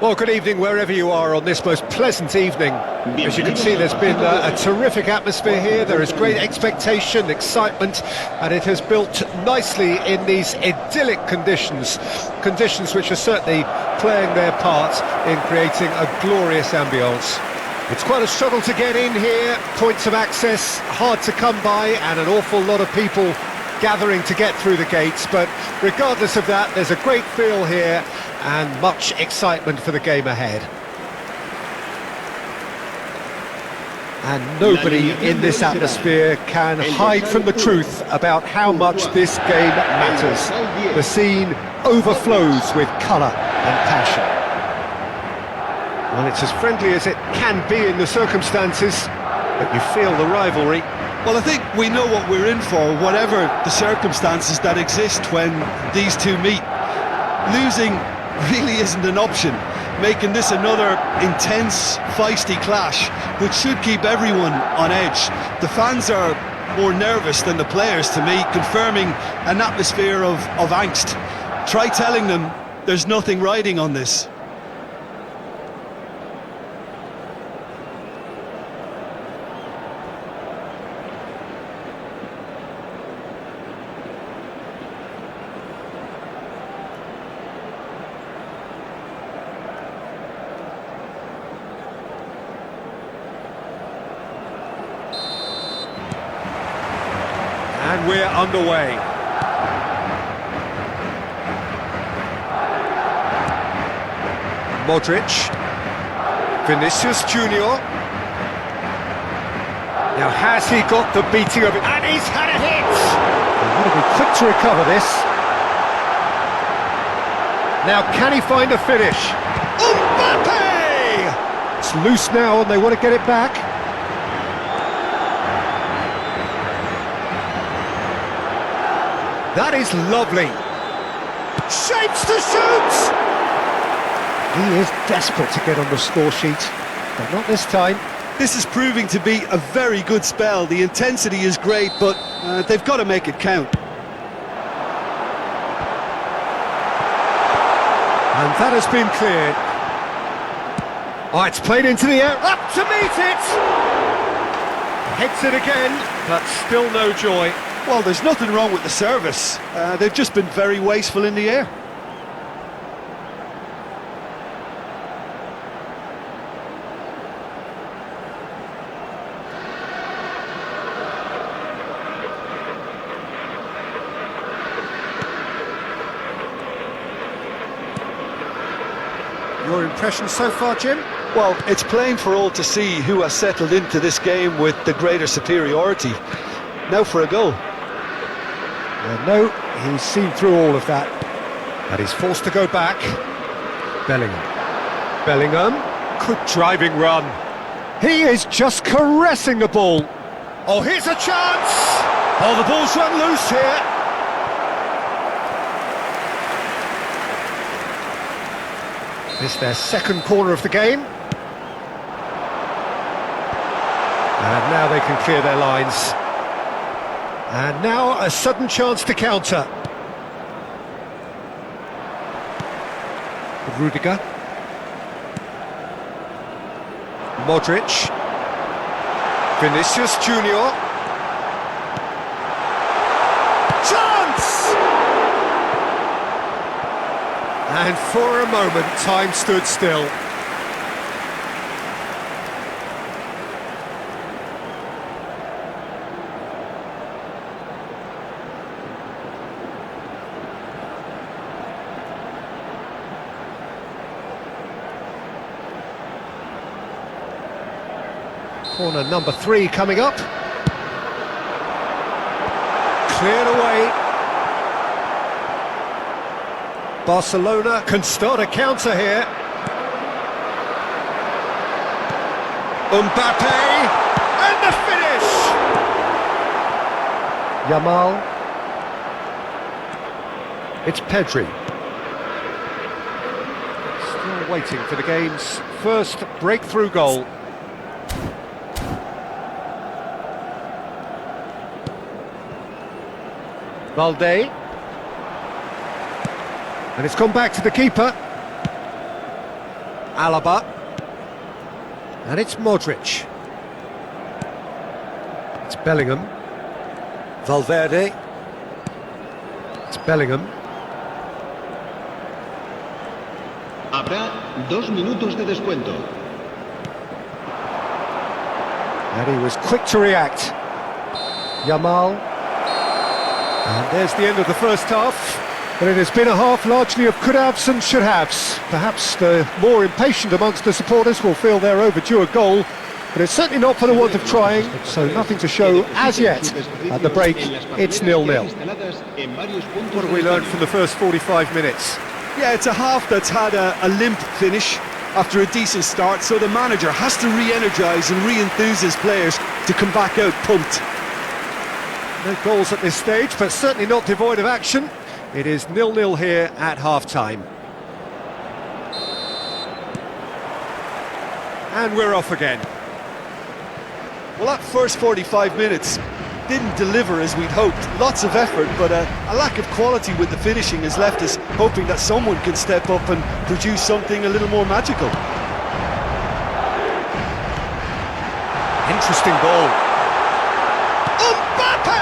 Well, good evening wherever you are on this most pleasant evening. As you can see, there's been a terrific atmosphere here. There is great expectation, excitement, and it has built nicely in these idyllic conditions. Conditions which are certainly playing their part in creating a glorious ambience. It's quite a struggle to get in here, points of access hard to come by, and an awful lot of people gathering to get through the gates, but regardless of that, there's a great feel here and much excitement for the game ahead. And nobody in this atmosphere can hide from the truth about how much this game matters. The scene overflows with colour and passion. Well, it's as friendly as it can be in the circumstances, but you feel the rivalry. Well, I think we know what we're in for, whatever the circumstances that exist when these two meet. Losing really isn't an option, making this another intense, feisty clash, which should keep everyone on edge. The fans are more nervous than the players, to me, confirming an atmosphere of angst. Try telling them there's nothing riding on this. And we're underway. Modric. Vinicius Junior. Now has he got the beating of it? And he's had a hit! He's got to be quick to recover this. Now can he find a finish? Mbappe! It's loose now and they want to get it back. That is lovely. Shapes to shoot! He is desperate to get on the score sheet, but not this time. This is proving to be a very good spell. The intensity is great, but they've got to make it count. And that has been cleared. Oh, it's played into the air, up to meet it! Hits it again, but still no joy. Well, there's nothing wrong with the service. They've just been very wasteful in the air. Your impression so far, Jim? Well, it's plain for all to see who has settled into this game with the greater superiority. Now for a goal. No, he's seen through all of that. But he's forced to go back. Bellingham. Bellingham. Good driving run. He is just caressing the ball. Oh, here's a chance! Oh, the ball's run loose here. This is their second corner of the game. And now they can clear their lines. And now a sudden chance to counter. Rudiger. Modric. Vinicius Junior. Chance! And for a moment, time stood still. Corner number 3 coming up. Cleared away. Barcelona can start a counter here. Mbappe! And the finish! Yamal. It's Pedri. Still waiting for the game's first breakthrough goal. Valde. And it's gone back to the keeper. Alaba. And it's Modric. It's Bellingham. Valverde. It's Bellingham. Habrá 2 minutos de descuento. And he was quick to react. Yamal. And there's the end of the first half. But it has been a half largely of could-haves and should-haves. Perhaps the more impatient amongst the supporters will feel they're overdue a goal. But it's certainly not for the want of trying, so nothing to show as yet. At the break, it's 0-0. What have we learned from the first 45 minutes? Yeah, it's a half that's had a limp finish after a decent start, so the manager has to re-energise and re-enthuse his players to come back out pumped. No goals at this stage, but certainly not devoid of action. It is 0-0 here at half-time. And we're off again. Well, that first 45 minutes didn't deliver as we'd hoped. Lots of effort, but a lack of quality with the finishing has left us hoping that someone can step up and produce something a little more magical. Interesting ball. Mbappe!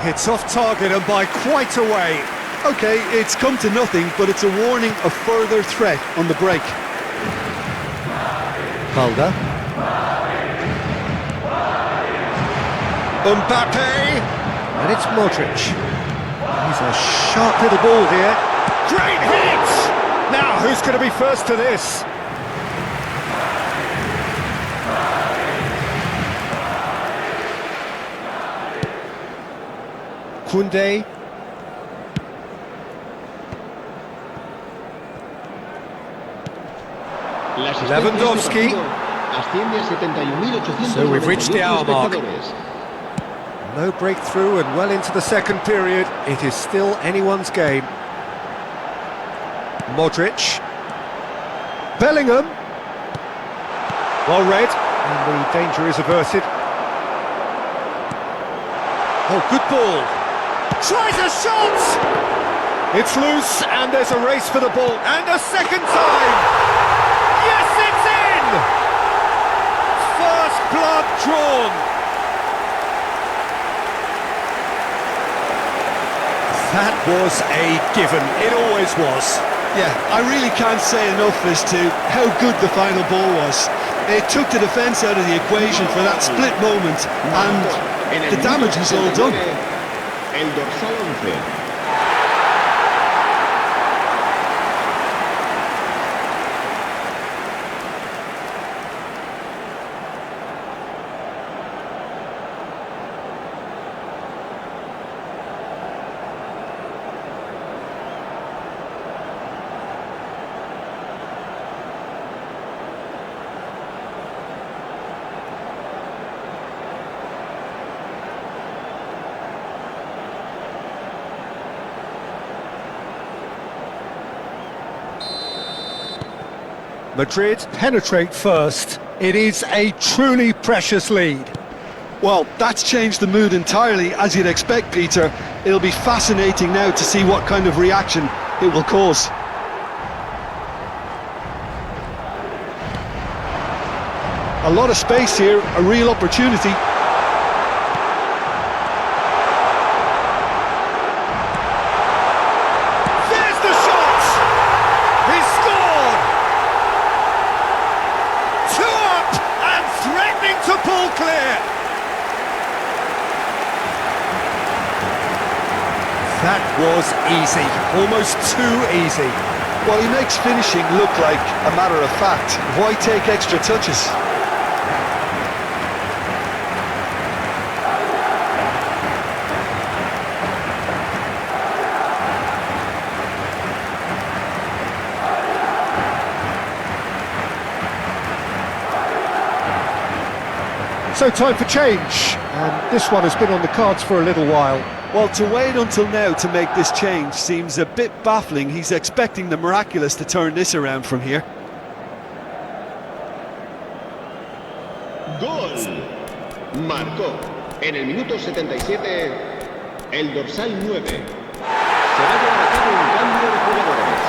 It's off target and by quite a way. OK, it's come to nothing, but it's a warning of further threat on the break. Calder. Mbappe! And it's Modric. He's a sharp little ball here. Great hit! Now, who's going to be first to this? Koundé. Lewandowski. So we've reached the hour mark. No breakthrough and well into the second period. It is still anyone's game. Modric. Bellingham. Well read. And the danger is averted. Oh, good ball. Tries a shot! It's loose and there's a race for the ball. And a second time! Yes, it's in! First blood drawn. That was a given. It always was. Yeah, I really can't say enough as to how good the final ball was. It took the defence out of the equation for that split moment, and the damage was all done. El dorsal 11. Madrid penetrate first. It is a truly precious lead. Well, that's changed the mood entirely, as you'd expect, Peter. It'll be fascinating now to see what kind of reaction it will cause. A lot of space here, a real opportunity. There's the shot! He's scored! 2 up and threatening to pull clear. That was easy, almost too easy. Well, he makes finishing look like a matter of fact. Why take extra touches? So time for change, and this one has been on the cards for a little while. Well, to wait until now to make this change seems a bit baffling. He's expecting the miraculous to turn this around from here. Gol. Marcó en el minuto 77 el dorsal 9. Se va a llevar a cabo un cambio de jugadores.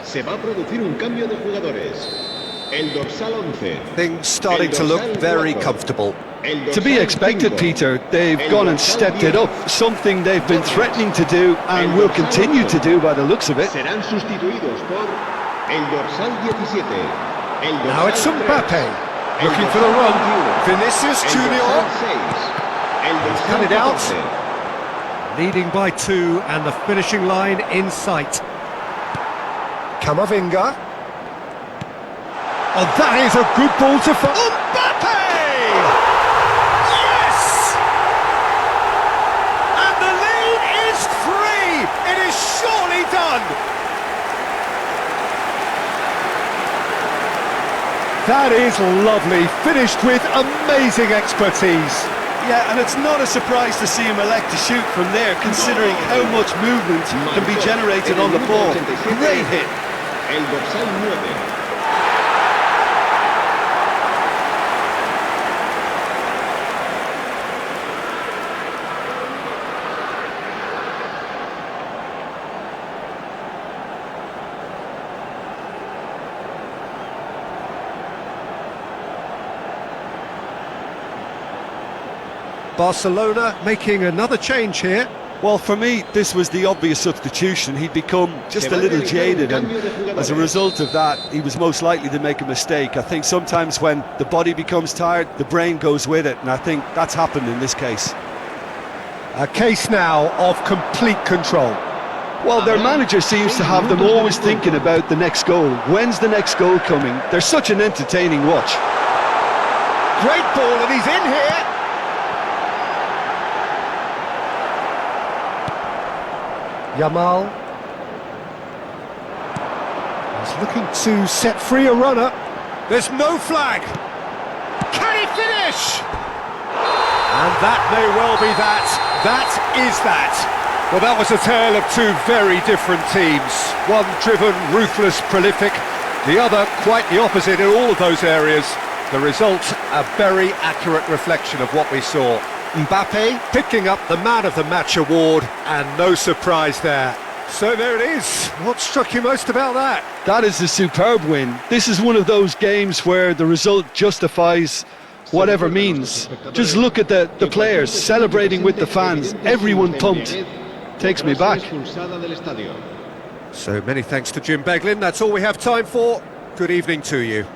Se va a producir un cambio de jugadores. El dorsal 11. Things starting to look very comfortable. To be expected, Peter, they've gone and stepped it up, something they've been threatening to do and will continue to do by the looks of it. Serán sustituidos por el dorsal 17. El dorsal Now it's 3, Mbappe, el looking for the dorsal run. 21, Vinicius el Junior dorsal 6, el dorsal cut it out. 14. Leading by 2 and the finishing line in sight. Camavinga. Oh, that is a good ball to Mbappe! Yes! And the lead is 3! It is surely done! That is lovely, finished with amazing expertise. Yeah, and it's not a surprise to see him elect to shoot from there, considering how much movement can be generated on the ball. Great hit. El dorsal 9. Barcelona making another change here. Well, for me, this was the obvious substitution. He'd become just a little jaded, and as a result of that, he was most likely to make a mistake. I think sometimes when the body becomes tired, the brain goes with it, and I think that's happened in this case. A case now of complete control. Well, their manager seems to have them always thinking about the next goal. When's the next goal coming? They're such an entertaining watch. Great ball, and he's in here. Yamal. He's looking to set free a runner. There's no flag. Can he finish? And that may well be that. That is that. Well, that was a tale of two very different teams. One driven, ruthless, prolific. The other quite the opposite in all of those areas. The result, a very accurate reflection of what we saw. Mbappe picking up the Man of the Match award, and no surprise there. So there it is. What struck you most about that? That is a superb win. This is one of those games where the result justifies whatever means. Just look at the players celebrating with the fans. Everyone pumped. Takes me back. So many thanks to Jim Beglin. That's all we have time for. Good evening to you.